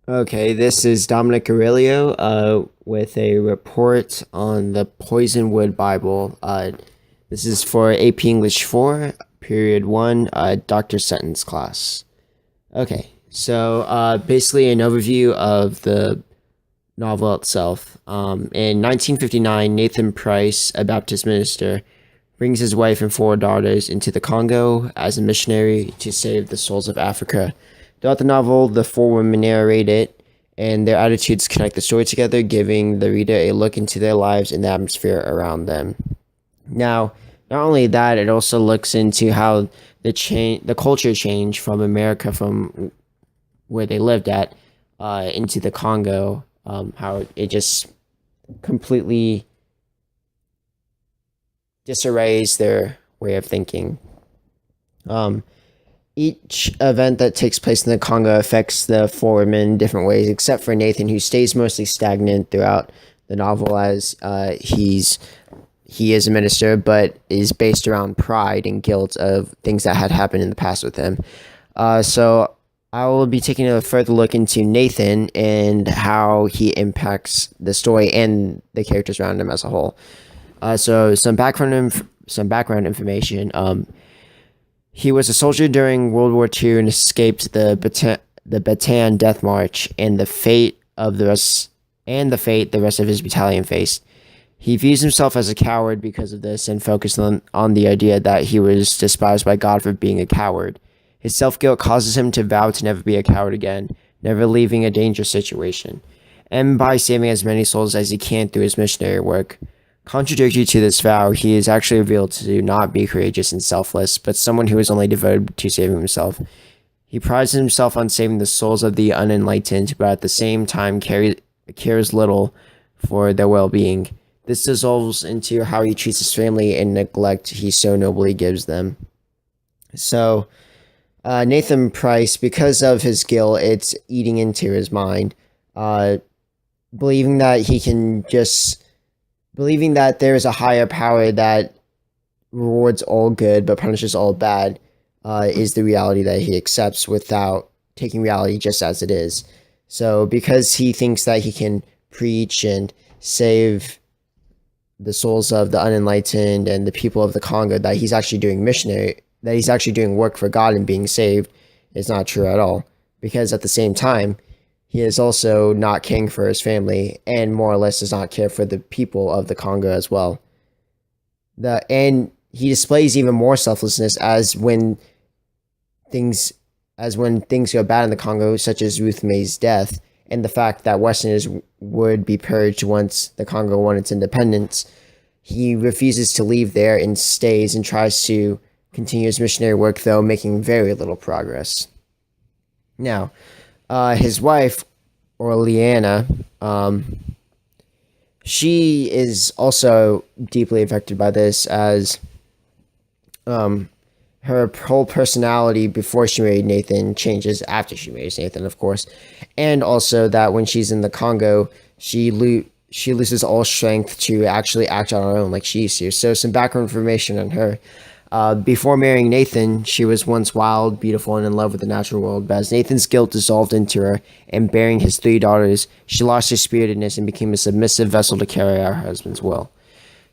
Okay, this is Dominic Aurelio with a report on the Poisonwood Bible. This is for AP English 4, Period 1, Dr. Sutton's class. Okay, so basically an overview of the novel itself. In 1959, Nathan Price, a Baptist minister, brings his wife and four daughters into the Congo as a missionary to save the souls of Africa. Throughout the novel, the four women narrate it, and their attitudes connect the story together, giving the reader a look into their lives and the atmosphere around them. Now, not only that, it also looks into how the culture changed from America, from where they lived at, into the Congo. How it just completely disarrays their way of thinking. Um, each event that takes place in the Congo affects the four women in different ways, except for Nathan, who stays mostly stagnant throughout the novel as he is a minister, but is based around pride and guilt of things that had happened in the past with him. So I will be taking a further look into Nathan and how he impacts the story and the characters around him as a whole. So some background information. He was a soldier during World War II and escaped the Bataan Death March and the fate the rest of his battalion faced. He views himself as a coward because of this and focused on the idea that he was despised by God for being a coward. His self-guilt causes him to vow to never be a coward again, never leaving a dangerous situation, and by saving as many souls as he can through his missionary work. Contradictory to this vow, he is actually revealed to not be courageous and selfless, but someone who is only devoted to saving himself. He prides himself on saving the souls of the unenlightened, but at the same time cares little for their well-being. This dissolves into how he treats his family and neglect he so nobly gives them. So, Nathan Price, because of his guilt, it's eating into his mind, uh, believing that he can just believing that there is a higher power that rewards all good but punishes all bad, is the reality that he accepts without taking reality just as it is. So, because he thinks that he can preach and save the souls of the unenlightened and the people of the Congo, that he's actually doing work for God and being saved, is not true at all. Because at the same time, he is also not caring for his family and more or less does not care for the people of the Congo as well. And he displays even more selflessness when things go bad in the Congo, such as Ruth May's death, and the fact that Westerners would be purged once the Congo won its independence. He refuses to leave there and stays and tries to continue his missionary work, though making very little progress. Now, his wife, Orleana, she is also deeply affected by this, as her whole personality before she married Nathan changes after she marries Nathan, of course, and also that when she's in the Congo, she loses all strength to actually act on her own like she used to. So some background information on her. Before marrying Nathan, she was once wild, beautiful, and in love with the natural world, but as Nathan's guilt dissolved into her, and bearing his three daughters, she lost her spiritedness and became a submissive vessel to carry out her husband's will.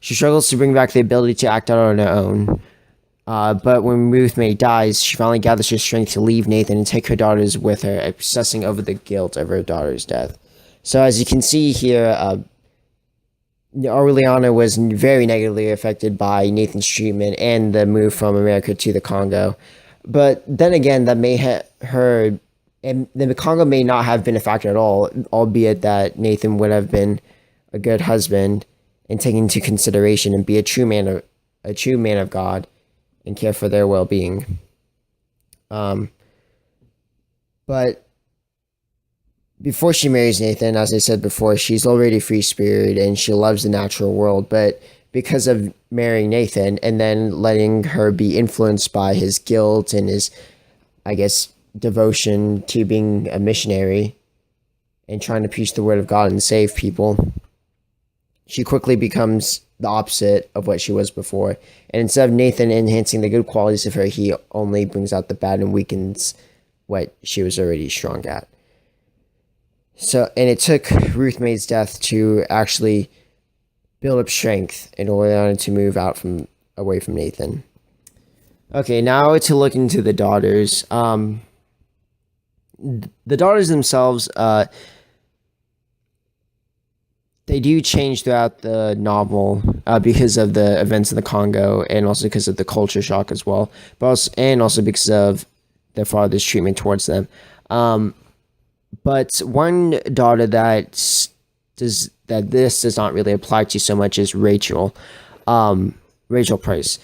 She struggles to bring back the ability to act out on her own, but when Ruth May dies, she finally gathers her strength to leave Nathan and take her daughters with her, obsessing over the guilt of her daughter's death. So as you can see here, Aureliana was very negatively affected by Nathan's treatment and the move from America to the Congo. But then again, that may have her, and the Congo may not have been a factor at all, albeit that Nathan would have been a good husband and taken into consideration and be a true man of God and care for their well-being. But before she marries Nathan, as I said before, she's already free-spirited and she loves the natural world. But because of marrying Nathan and then letting her be influenced by his guilt and his, I guess, devotion to being a missionary and trying to preach the word of God and save people, she quickly becomes the opposite of what she was before. And instead of Nathan enhancing the good qualities of her, he only brings out the bad and weakens what she was already strong at. And it took Ruth May's death to actually build up strength in order to move away from Nathan. Okay, now to look into the daughters. The daughters themselves, they do change throughout the novel because of the events in the Congo, and also because of the culture shock as well, and also because of their father's treatment towards them. But one daughter that this does not really apply to so much is Rachel, Rachel Price.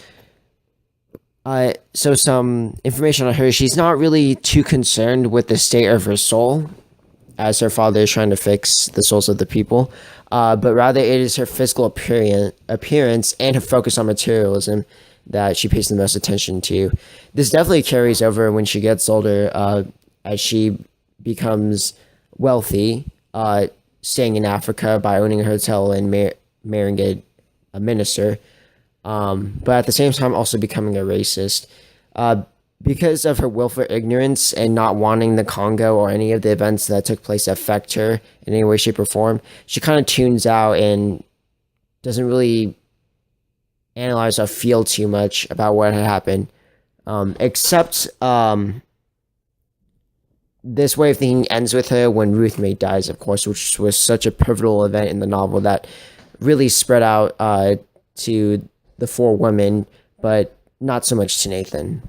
So some information on her. She's not really too concerned with the state of her soul, as her father is trying to fix the souls of the people, but rather it is her physical appearance and her focus on materialism that she pays the most attention to. This definitely carries over when she gets older, as she becomes wealthy, staying in Africa by owning a hotel and marrying a minister, but at the same time also becoming a racist. Because of her willful ignorance and not wanting the Congo or any of the events that took place affect her in any way, shape, or form, she kind of tunes out and doesn't really analyze or feel too much about what had happened. Except this way of thinking ends with her when Ruth May dies, of course, which was such a pivotal event in the novel that really spread out to the four women, but not so much to Nathan.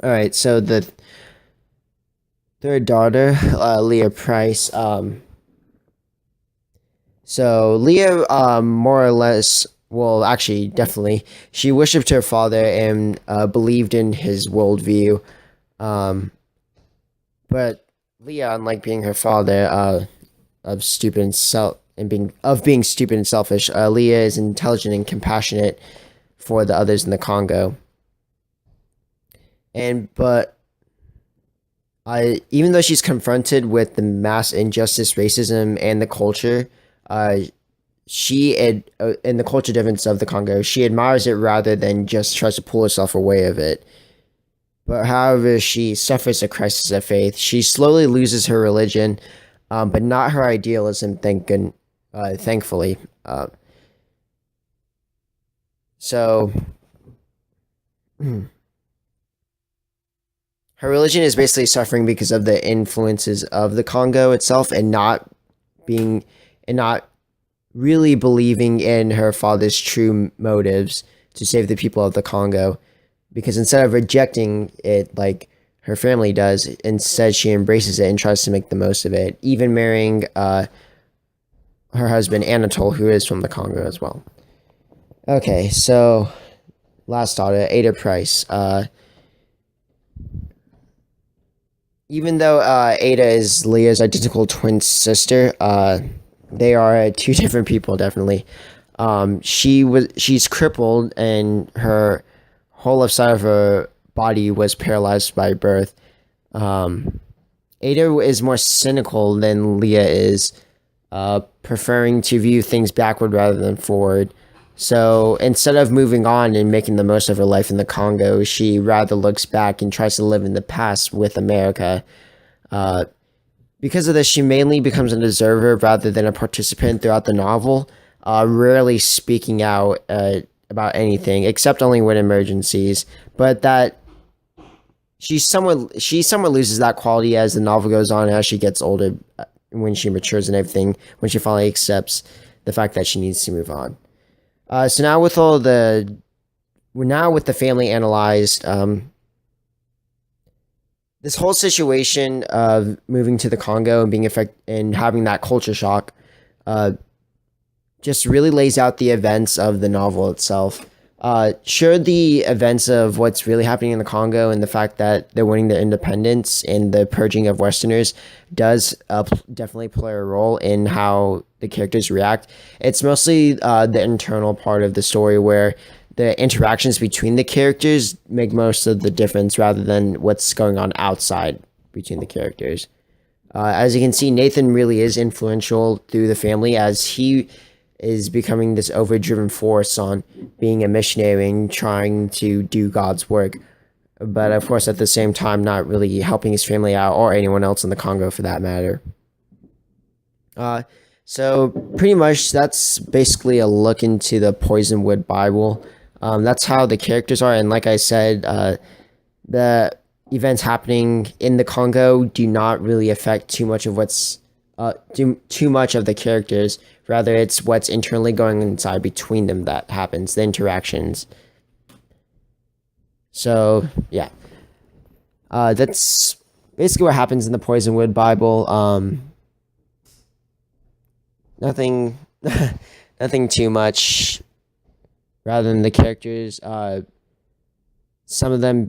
All right, so the third daughter, Leah Price. So Leah, more or less, well, actually, definitely, she worshipped her father and believed in his worldview. But Leah, unlike being her father, of stupid and being stupid and selfish, Leah is intelligent and compassionate for the others in the Congo. But even though she's confronted with the mass injustice, racism, and the culture, in the culture difference of the Congo, she admires it rather than just tries to pull herself away of it. But however, she suffers a crisis of faith. She slowly loses her religion, but not her idealism. Thankfully. So. Her religion is basically suffering because of the influences of the Congo itself, and not really believing in her father's true motives to save the people of the Congo. Because instead of rejecting it like her family does, instead she embraces it and tries to make the most of it, even marrying her husband Anatole, who is from the Congo as well. Okay, so last daughter, Ada Price. Even though Ada is Leah's identical twin sister, they are two different people, definitely. She's crippled, and her whole left side of her body was paralyzed by birth. Ada is more cynical than Leah is, preferring to view things backward rather than forward. So instead of moving on and making the most of her life in the Congo, she rather looks back and tries to live in the past with America. Because of this, she mainly becomes an observer rather than a participant throughout the novel, rarely speaking out about anything, except only when emergencies. But that she somewhat loses that quality as the novel goes on, as she gets older, when she matures and everything, when she finally accepts the fact that she needs to move on. So now with the family analyzed, this whole situation of moving to the Congo and being and having that culture shock, just really lays out the events of the novel itself. Sure, the events of what's really happening in the Congo and the fact that they're winning their independence and the purging of Westerners does definitely play a role in how the characters react. It's mostly the internal part of the story where the interactions between the characters make most of the difference rather than what's going on outside between the characters. As you can see, Nathan really is influential through the family, as he is becoming this overdriven force on being a missionary and trying to do God's work. But of course, at the same time, not really helping his family out or anyone else in the Congo for that matter. Uh, so pretty much that's basically a look into the Poisonwood Bible. That's how the characters are, and like I said, the events happening in the Congo do not really affect too much of too much of the characters. Rather, it's what's internally going inside between them that happens, the interactions. So yeah, that's basically what happens in the Poisonwood Bible. Nothing, nothing too much. Rather than the characters, some of them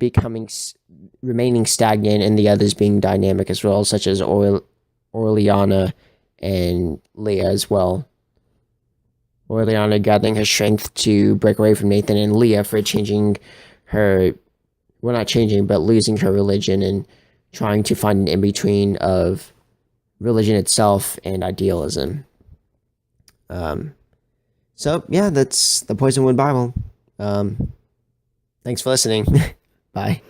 remaining stagnant, and the others being dynamic as well, such as Orleana and Leah as well. Orleana gathering her strength to break away from Nathan, and Leah for changing her, well, not changing, but losing her religion and trying to find an in between of religion itself and idealism. Um, so yeah, that's the Poisonwood Bible. Thanks for listening. Bye.